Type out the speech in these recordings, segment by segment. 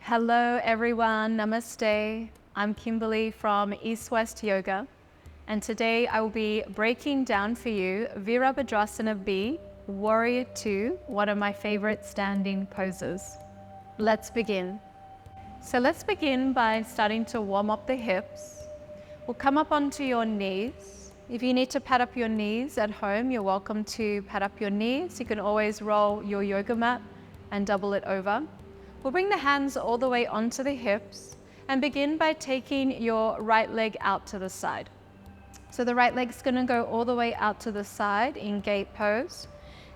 Hello everyone, namaste. I'm Kimberley from East+West Yoga, and today I will be breaking down for you Virabhadrasana II, Warrior II, one of my favorite standing poses. Let's begin. So let's begin by starting to warm up the hips. We'll come up onto your knees. If you need to pad up your knees at home, you're welcome to pad up your knees. You can always roll your yoga mat and double it over. We'll bring the hands all the way onto the hips and begin by taking your right leg out to the side. So the right leg's going to go all the way out to the side in gate pose.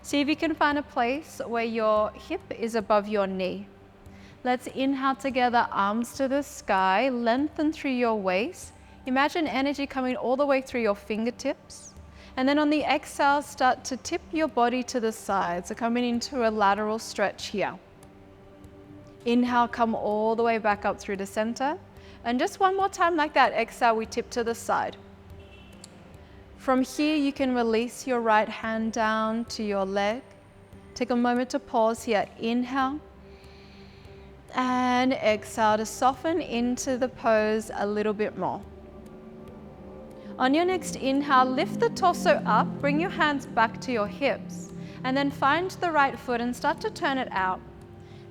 See if you can find a place where your hip is above your knee. Let's inhale together, arms to the sky, lengthen through your waist. Imagine energy coming all the way through your fingertips. And then on the exhale, start to tip your body to the side. So coming into a lateral stretch here. Inhale, come all the way back up through the center. And just one more time like that, exhale, we tip to the side. From here, you can release your right hand down to your leg. Take a moment to pause here. Inhale. And exhale to soften into the pose a little bit more. On your next inhale, lift the torso up, bring your hands back to your hips, and then find the right foot and start to turn it out.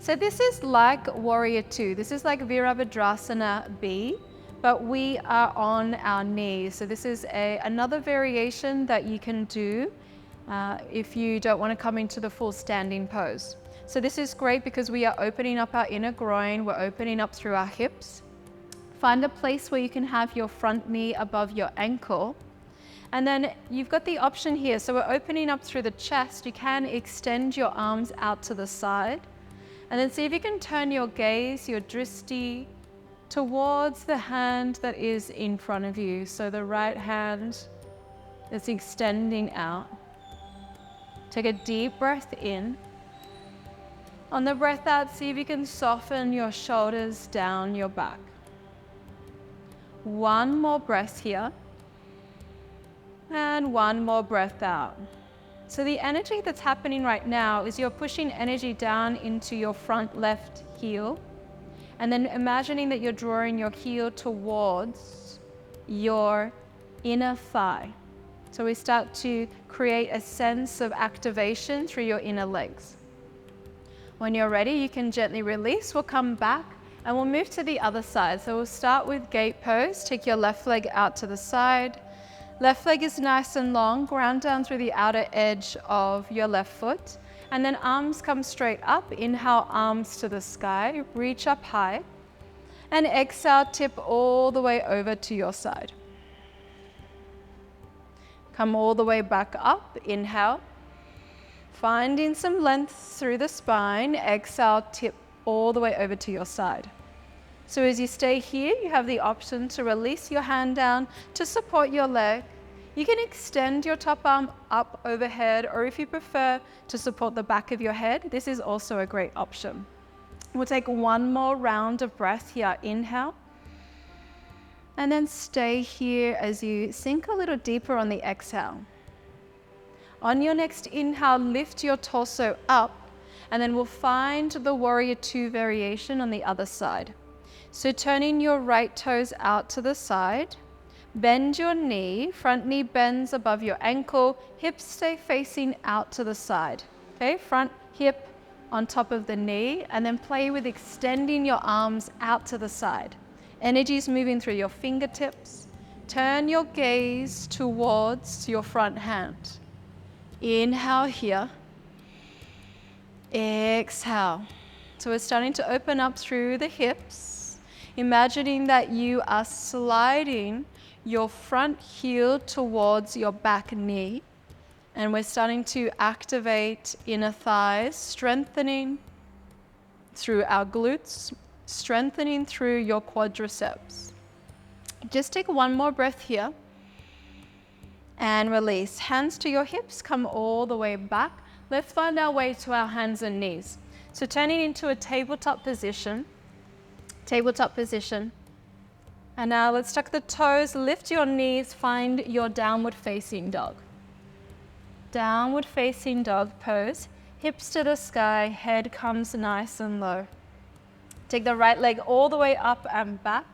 So this is like Warrior II. This is like Virabhadrasana II, but we are on our knees. So this is another variation that you can do if you don't want to come into the full standing pose. So this is great because we are opening up our inner groin. We're opening up through our hips. Find a place where you can have your front knee above your ankle. And then you've got the option here. So we're opening up through the chest. You can extend your arms out to the side. And then see if you can turn your gaze, your drishti, towards the hand that is in front of you. So the right hand is extending out. Take a deep breath in. On the breath out, see if you can soften your shoulders down your back. One more breath here. And one more breath out. So the energy that's happening right now is you're pushing energy down into your front left heel, and then imagining that you're drawing your heel towards your inner thigh. So we start to create a sense of activation through your inner legs. When you're ready, you can gently release. We'll come back and we'll move to the other side. So we'll start with gate pose. Take your left leg out to the side. Left leg is nice and long, ground down through the outer edge of your left foot. And then arms come straight up. Inhale, arms to the sky, reach up high. And exhale, tip all the way over to your side. Come all the way back up, inhale. Finding some length through the spine, exhale, tip all the way over to your side. So as you stay here, you have the option to release your hand down to support your leg. You can extend your top arm up overhead, or if you prefer to support the back of your head, this is also a great option. We'll take one more round of breath here. Inhale. And then stay here as you sink a little deeper on the exhale. On your next inhale, lift your torso up, and then we'll find the Warrior II variation on the other side. So turning your right toes out to the side, bend your knee, front knee bends above your ankle, hips stay facing out to the side. Okay, front hip on top of the knee, and then play with extending your arms out to the side. Energy is moving through your fingertips. Turn your gaze towards your front hand. Inhale here. Exhale. So we're starting to open up through the hips. Imagining that you are sliding your front heel towards your back knee. And we're starting to activate inner thighs, strengthening through our glutes, strengthening through your quadriceps. Just take one more breath here. And release. Hands to your hips, come all the way back. Let's find our way to our hands and knees. So turning into a tabletop position. Tabletop position. And now let's tuck the toes, lift your knees, find your downward facing dog. Downward facing dog pose. Hips to the sky, head comes nice and low. Take the right leg all the way up and back.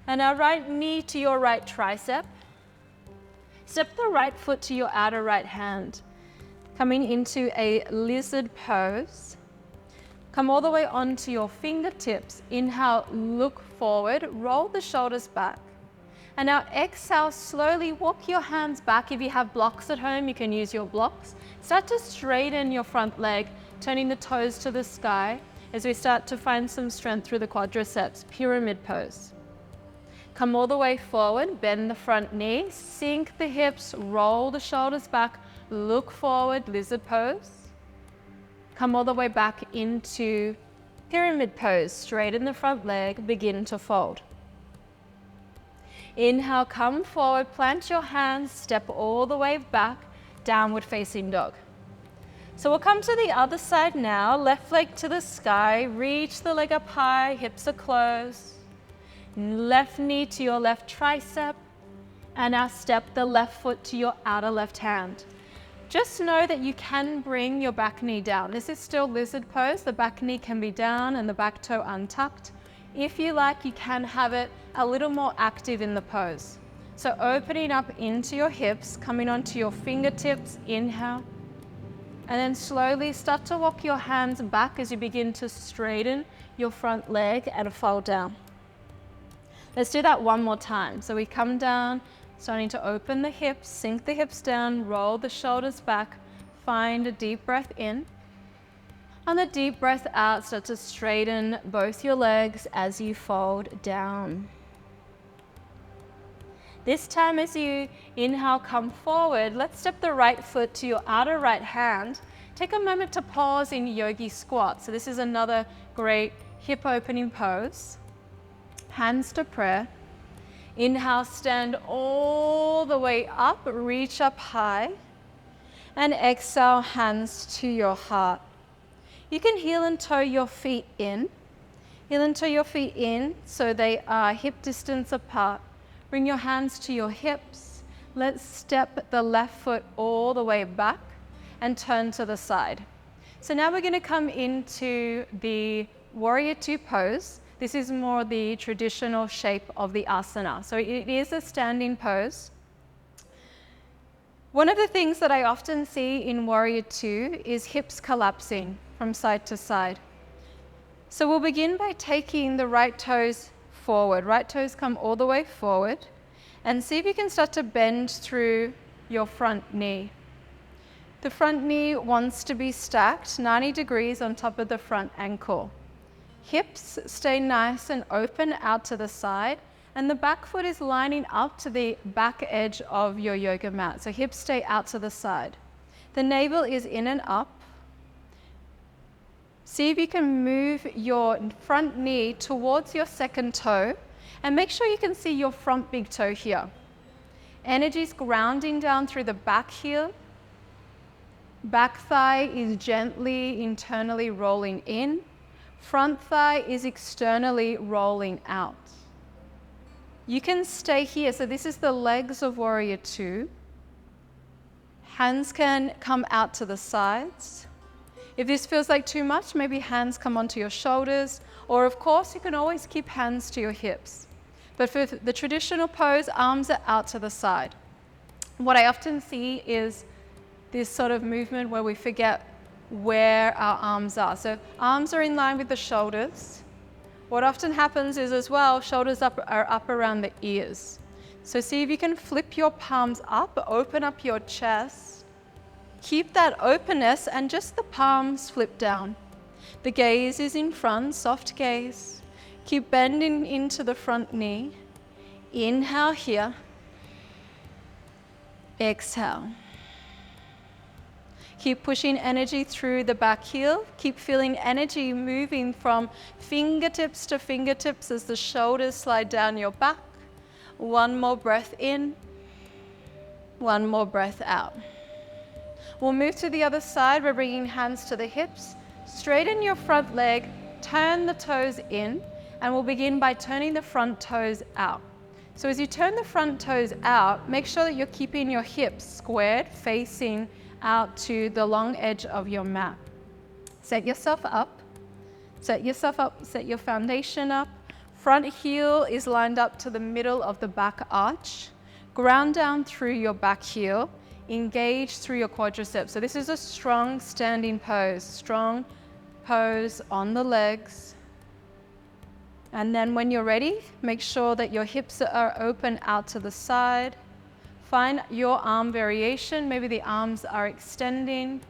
And our right knee to your right tricep. Step the right foot to your outer right hand. Coming into a lizard pose. Come all the way onto your fingertips. Inhale, look forward, roll the shoulders back. And now exhale, slowly walk your hands back. If you have blocks at home, you can use your blocks. Start to straighten your front leg, turning the toes to the sky as we start to find some strength through the quadriceps, pyramid pose. Come all the way forward, bend the front knee, sink the hips, roll the shoulders back, look forward, lizard pose. Come all the way back into pyramid pose, straighten the front leg, begin to fold. Inhale, come forward, plant your hands, step all the way back, downward facing dog. So we'll come to the other side now, left leg to the sky, reach the leg up high, hips are closed. Left knee to your left tricep, and now step the left foot to your outer left hand. Just know that you can bring your back knee down. This is still lizard pose. The back knee can be down and the back toe untucked. If you like, you can have it a little more active in the pose. So opening up into your hips, coming onto your fingertips, inhale. And then slowly start to walk your hands back as you begin to straighten your front leg and fold down. Let's do that one more time. So we come down, starting to open the hips, sink the hips down, roll the shoulders back, find a deep breath in. On the deep breath out, start to straighten both your legs as you fold down. This time as you inhale, come forward, let's step the right foot to your outer right hand. Take a moment to pause in yogi squat. So this is another great hip opening pose. Hands to prayer. Inhale, stand all the way up, reach up high. And exhale, hands to your heart. You can heel and toe your feet in. Heel and toe your feet in so they are hip distance apart. Bring your hands to your hips. Let's step the left foot all the way back and turn to the side. So now we're going to come into the Warrior II pose. This is more the traditional shape of the asana. So it is a standing pose. One of the things that I often see in Warrior II is hips collapsing from side to side. So we'll begin by taking the right toes forward. Right toes come all the way forward. And see if you can start to bend through your front knee. The front knee wants to be stacked 90 degrees on top of the front ankle. Hips stay nice and open out to the side, and the back foot is lining up to the back edge of your yoga mat. So hips stay out to the side. The navel is in and up. See if you can move your front knee towards your second toe, and make sure you can see your front big toe here. Energy's grounding down through the back heel. Back thigh is gently internally rolling in. Front thigh is externally rolling out. You can stay here. So this is the legs of Warrior II. Hands can come out to the sides. If this feels like too much, maybe hands come onto your shoulders, or of course you can always keep hands to your hips. But for the traditional pose, arms are out to the side. What I often see is this sort of movement where we forget where our arms are. So arms are in line with the shoulders. What often happens is as well, shoulders are up around the ears. So see if you can flip your palms up, open up your chest. Keep that openness and just the palms flip down. The gaze is in front, soft gaze. Keep bending into the front knee. Inhale here. Exhale. Keep pushing energy through the back heel. Keep feeling energy moving from fingertips to fingertips as the shoulders slide down your back. One more breath in. One more breath out. We'll move to the other side. We're bringing hands to the hips. Straighten your front leg. Turn the toes in. And we'll begin by turning the front toes out. So as you turn the front toes out, make sure that you're keeping your hips squared, facing out to the long edge of your mat. Set yourself up. Set yourself up, set your foundation up. Front heel is lined up to the middle of the back arch. Ground down through your back heel. Engage through your quadriceps. So this is a strong standing pose. Strong pose on the legs. And then when you're ready, make sure that your hips are open out to the side. Find your arm variation. Maybe the arms are extending.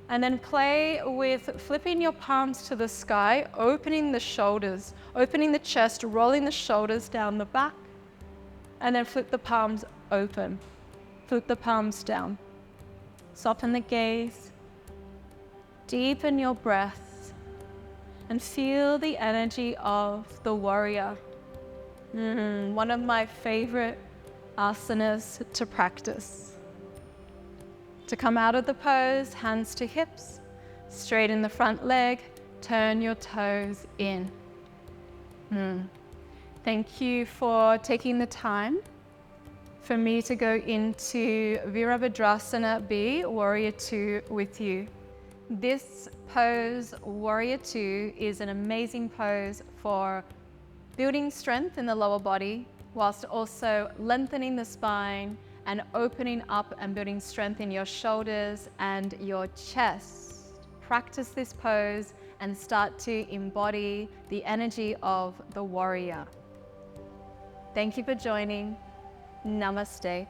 And then play with flipping your palms to the sky, opening the shoulders, opening the chest, rolling the shoulders down the back, and then flip the palms open. Flip the palms down. Soften the gaze. Deepen your breath and feel the energy of the warrior. One of my favorite asanas to practice. To come out of the pose, hands to hips, straighten the front leg, turn your toes in. Thank you for taking the time for me to go into Virabhadrasana B, Warrior II, with you. This pose, Warrior II, is an amazing pose for building strength in the lower body, whilst also lengthening the spine and opening up and building strength in your shoulders and your chest. Practice this pose and start to embody the energy of the warrior. Thank you for joining. Namaste.